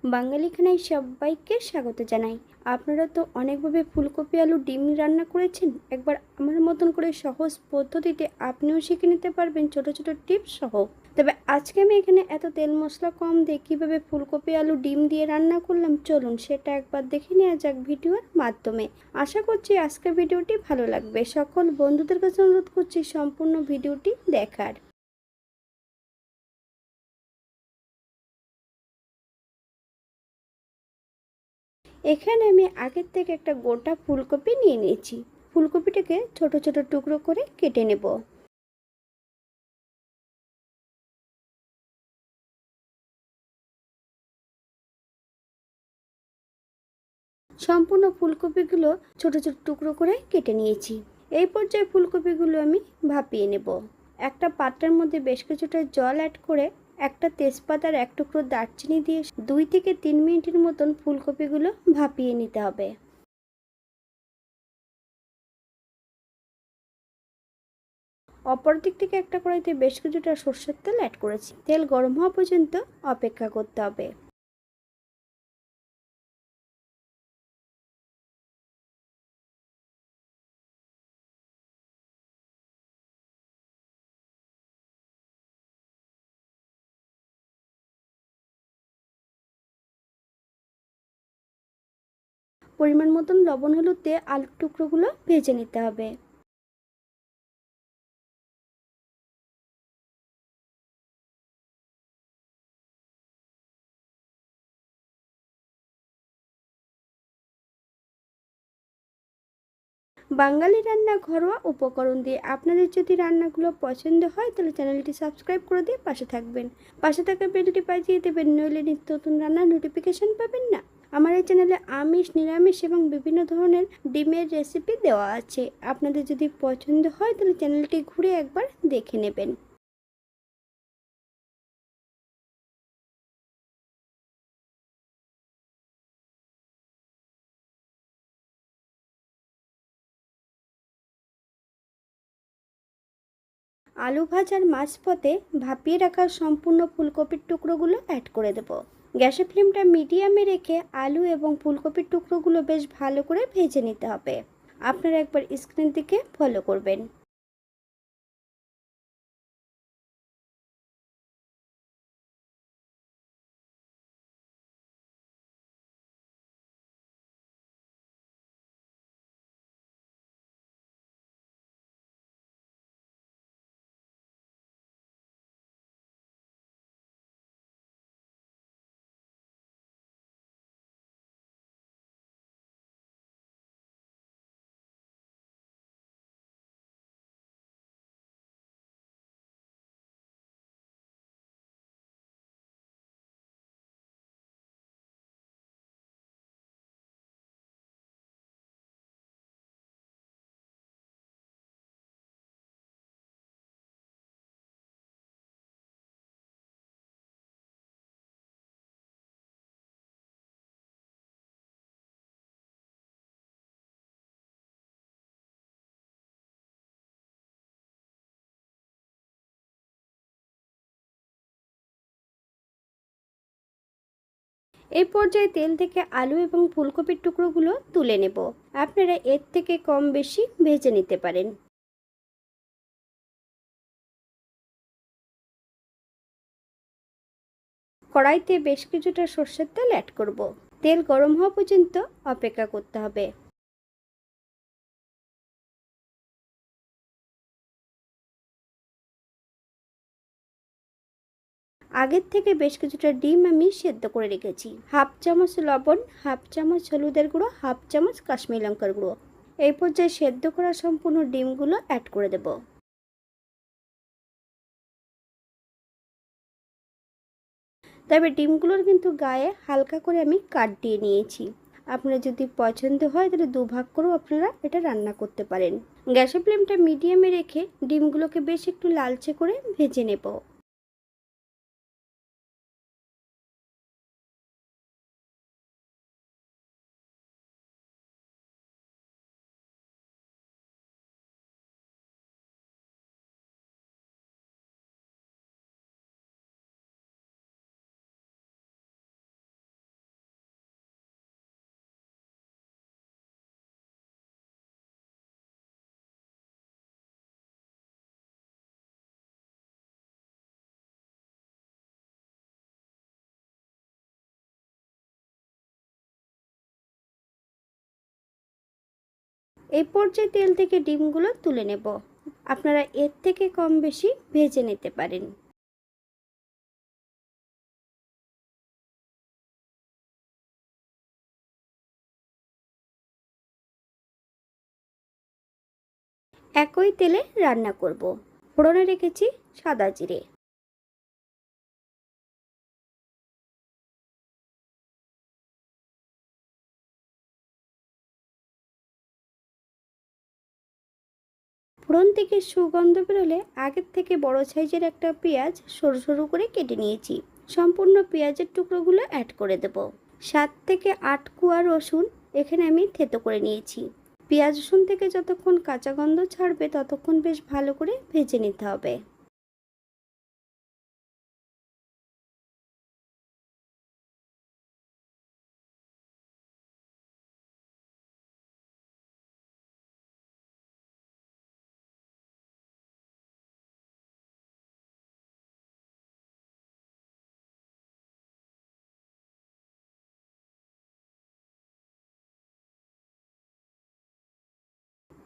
বাঙালি খানায় সবাইকে স্বাগত জানাই। আপনারা তো অনেকভাবে ফুলকপি আলু ডিম রান্না করেছেন। একবার আমার মতন করে সহজ পদ্ধতিতে আপনিও শিখে নিতে পারবেন ছোট ছোট টিপস সহ। তবে আজকে আমি এখানে এত তেল মশলা কম দিয়ে কীভাবে ফুলকপি আলু ডিম দিয়ে রান্না করলাম, চলুন সেটা একবার দেখে নেওয়া যাক ভিডিওর মাধ্যমে। আশা করছি আজকের ভিডিওটি ভালো লাগবে। সকল বন্ধুদের কাছে অনুরোধ করছি সম্পূর্ণ ভিডিওটি দেখার। এখানে আমি আগের থেকে একটা গোটা ফুলকপি নিয়ে নিয়েছি। ফুলকপিটাকে ছোট ছোট টুকরো করে কেটে নেব। সম্পূর্ণ ফুলকপিগুলো ছোট ছোট টুকরো করে কেটে নিয়েছি। এই পর্যায়ে ফুলকপিগুলো আমি ভাপিয়ে নেব। একটা পাত্রের মধ্যে বেশ কিছুটা জল অ্যাড করে একটা তেজপাতার এক টুকরো দারচিনি দিয়ে 2 থেকে 3 মিনিটের মতন ফুলকপিগুলো ভাপিয়ে নিতে হবে। অপর দিক থেকে একটা কড়াইতে বেশ কিছুটা সর্ষের তেল অ্যাড করেছি। তেল গরম হওয়া পর্যন্ত অপেক্ষা করতে হবে। পরিমাণ মতন লবণ হলুদ দিয়ে আলুর টুকরোগুলো ভেজে নিতে হবে। বাঙালি রান্না ঘরোয়া উপকরণ দিয়ে আপনাদের যদি রান্নাগুলো পছন্দ হয় তাহলে চ্যানেলটি সাবস্ক্রাইব করে দিয়ে পাশে থাকবেন। পাশে থাকা বেলটি বাজিয়ে দেবেন, নইলে নিত্য নতুন রান্নার নোটিফিকেশন পাবেন না। আমার এই চ্যানেলে আমিষ, নিরামিষ এবং বিভিন্ন ধরনের ডিমের রেসিপি দেওয়া আছে। আপনাদের যদি পছন্দ হয় তাহলে চ্যানেলটি ঘুরে একবার দেখে নেবেন। আলু ভাজার মাঝপথে ভাপিয়ে রাখা সম্পূর্ণ ফুলকপির টুকরোগুলো অ্যাড করে দেব। গ্যাসের ফ্লেমটা মিডিয়ামে রেখে আলু এবং ফুলকপির টুকরোগুলো বেশ ভালো করে ভেজে নিতে হবে। আপনারা একবার স্ক্রিন থেকে ফলো করবেন। এই পর্যায়ে তেল থেকে আলু এবং ফুলকপির টুকরোগুলো তুলে নেব। আপনারা এর থেকে কম বেশি ভেজে নিতে পারেন। কড়াইতে বেশ কিছুটা সর্ষের তেল অ্যাড করব। তেল গরম হওয়া পর্যন্ত অপেক্ষা করতে হবে। আগের থেকে বেশ কিছুটা ডিম আমি সেদ্ধ করে রেখেছি। হাফ চামচ লবণ, হাফ চামচ হলুদের গুঁড়ো, হাফ চামচ কাশ্মীরি লঙ্কার গুঁড়ো। এই পর্যায়ে সেদ্ধ করা সম্পূর্ণ ডিমগুলো অ্যাড করে দেব। তবে ডিমগুলোর কিন্তু গায়ে হালকা করে আমি কাট দিয়ে নিয়েছি। আপনার যদি পছন্দ হয় তাহলে দুভাগ করেও আপনারা এটা রান্না করতে পারেন। গ্যাসের ফ্লেমটা মিডিয়ামে রেখে ডিমগুলোকে বেশ একটু লালচে করে ভেজে নেব। এই পর্যায়ে তেল থেকে ডিমগুলো তুলে নেব। আপনারা এর থেকে কম বেশি ভেজে নিতে পারেন। একই তেলে রান্না করব। ফোড়নে রেখেছি সাদা জিরে, ফোড়ন থেকে সুগন্ধ বেরোলে আগের থেকে বড় সাইজের একটা পেঁয়াজ সরু সরু করে কেটে নিয়েছি, সম্পূর্ণ পেঁয়াজের টুকরোগুলো অ্যাড করে দেব। 7 থেকে 8 কোয়া রসুন এখানে আমি থেতো করে নিয়েছি। পেঁয়াজ রসুন থেকে যতক্ষণ কাঁচা গন্ধ ছাড়বে ততক্ষণ বেশ ভালো করে ভেজে নিতে হবে।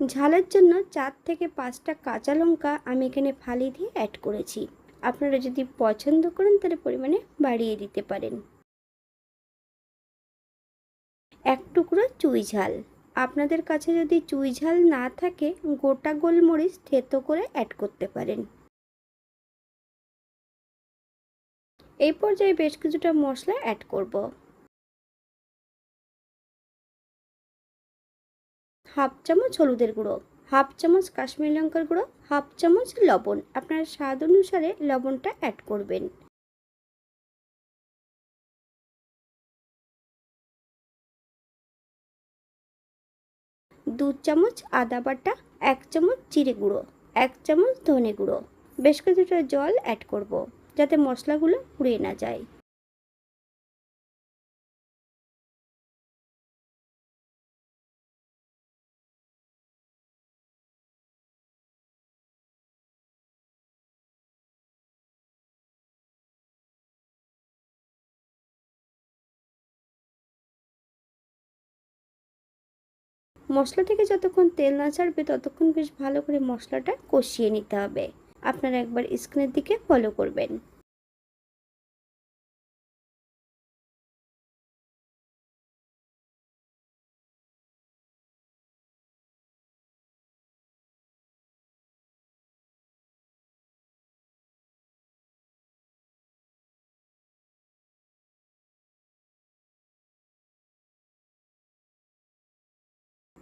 ঝালের জন্য 4 থেকে 5টা কাঁচা লঙ্কা আমি এখানে ফালি দিয়ে অ্যাড করেছি। আপনারা যদি পছন্দ করেন তাহলে পরিমাণে বাড়িয়ে দিতে পারেন। এক টুকরো চুই ঝাল, আপনাদের কাছে যদি চুই ঝাল না থাকে গোটা গোলমরিচ থেতো করে অ্যাড করতে পারেন। এই পর্যায়ে বেশ কিছুটা মশলা অ্যাড করব। হাফ চামচ হলুদের গুঁড়ো, হাফ চামচ কাশ্মীরি লঙ্কার গুঁড়ো, হাফ চামচ লবণ, আপনার স্বাদ অনুসারে লবণটা অ্যাড করবেন। 2 চামচ আদা বাটা, 1 চামচ জিরে গুঁড়ো, 1 চামচ ধনে গুঁড়ো, বেশ কিছুটা জল অ্যাড করব যাতে মশলাগুলো পুড়ে না যায়। মশলা থেকে যতক্ষণ তেল না ছাড়বে ততক্ষণ বেশ ভালো করে মশলাটা কষিয়ে নিতে হবে। আপনারা একবার স্ক্রিনের দিকে ফলো করবেন।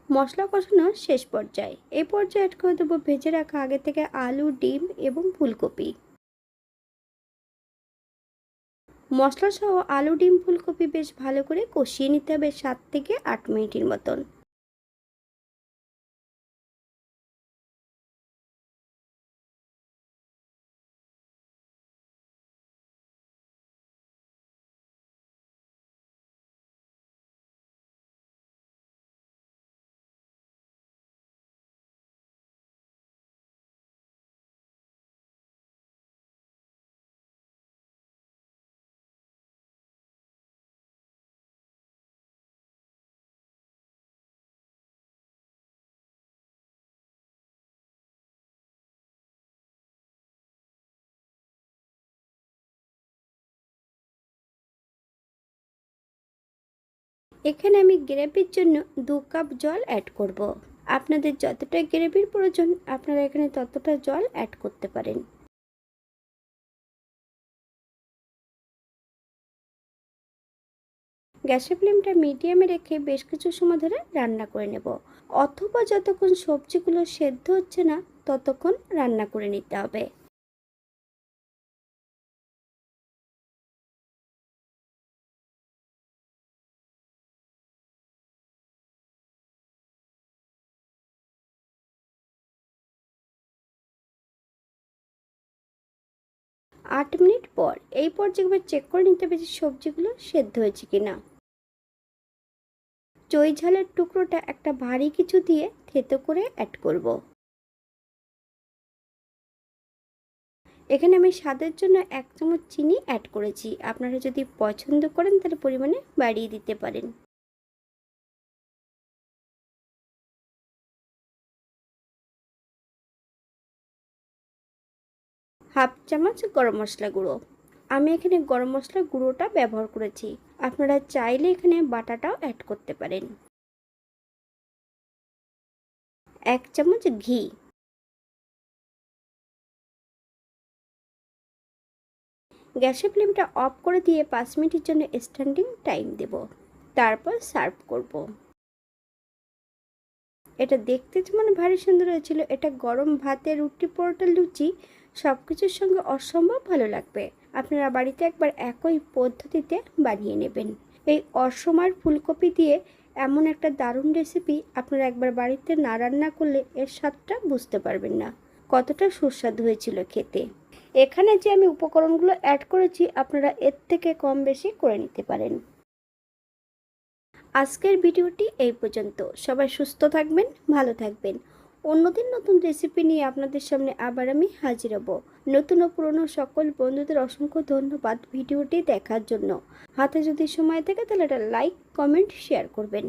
মশলা কষানো শেষ পর্যায়ে এই পর্যায়ে অ্যাড করে দেবো ভেজে রাখা আগে থেকে আলু, ডিম এবং ফুলকপি। মশলা সহ আলু, ডিম, ফুলকপি বেশ ভালো করে কষিয়ে নিতে হবে 7 থেকে 8 মিনিটের মতন। এখানে আমি গ্রেভির জন্য 2 কাপ জল অ্যাড করব। আপনাদের যতটা গ্রেভির প্রয়োজন আপনারা এখানে ততটা জল অ্যাড করতে পারেন। গ্যাসের ফ্লেমটা মিডিয়ামে রেখে বেশ কিছু সময় ধরে রান্না করে নেব, অথবা যতক্ষণ সবজিগুলো সেদ্ধ হচ্ছে না ততক্ষণ রান্না করে নিতে হবে। আট মিনিট পর এই পর্যায়ে একবার চেক করে নিতে হবে যে সবজিগুলো সেদ্ধ হয়েছে কিনা। চই ঝালের টুকরোটা একটা ভারী কিছু দিয়ে থেতো করে অ্যাড করব। এখানে আমি স্বাদের জন্য 1 চামচ চিনি অ্যাড করেছি, আপনারা যদি পছন্দ করেন তাহলে পরিমাণে বাড়িয়ে দিতে পারেন। হাফ চামচ গরম মশলা গুঁড়ো। আমি এখানে গরম মশলা গুঁড়োটা ব্যবহার করেছি, আপনারা চাইলে এখানে বাটাটাও অ্যাড করতে পারেন। 1 চামচ ঘি। গ্যাসের ফ্লেমটা অফ করে দিয়ে 5 মিনিটের জন্য স্ট্যান্ডিং টাইম দেব, তারপর সার্ভ করব। এটা দেখতে যেমন ভারী সুন্দর হয়েছিল, এটা গরম ভাতে, রুটি, পরোটা, লুচি সব কিছুর সঙ্গে অসম্ভব ভালো লাগবে। আপনারা বাড়িতে একবার একই পদ্ধতিতে বানিয়ে নেবেন। এই অসময়ের ফুলকপি দিয়ে এমন একটা দারুণ রেসিপি আপনারা একবার বাড়িতে না রান্না করলে এর স্বাদটা বুঝতে পারবেন না কতটা সুস্বাদু হয়েছিল খেতে। এখানে যে আমি উপকরণগুলো অ্যাড করেছি আপনারা এর থেকে কম বেশি করে নিতে পারেন। আজকের ভিডিওটি এই পর্যন্ত। সবাই সুস্থ থাকবেন, ভালো থাকবেন। অন্যদিন নতুন রেসিপি নিয়ে আপনাদের সামনে আবার আমি হাজির হব। নতুন ও পুরনো সকল বন্ধুদের অসংখ্য ধন্যবাদ ভিডিওটি দেখার জন্য। হাতে যদি সময় থাকে তাহলে একটা লাইক, কমেন্ট, শেয়ার করবেন।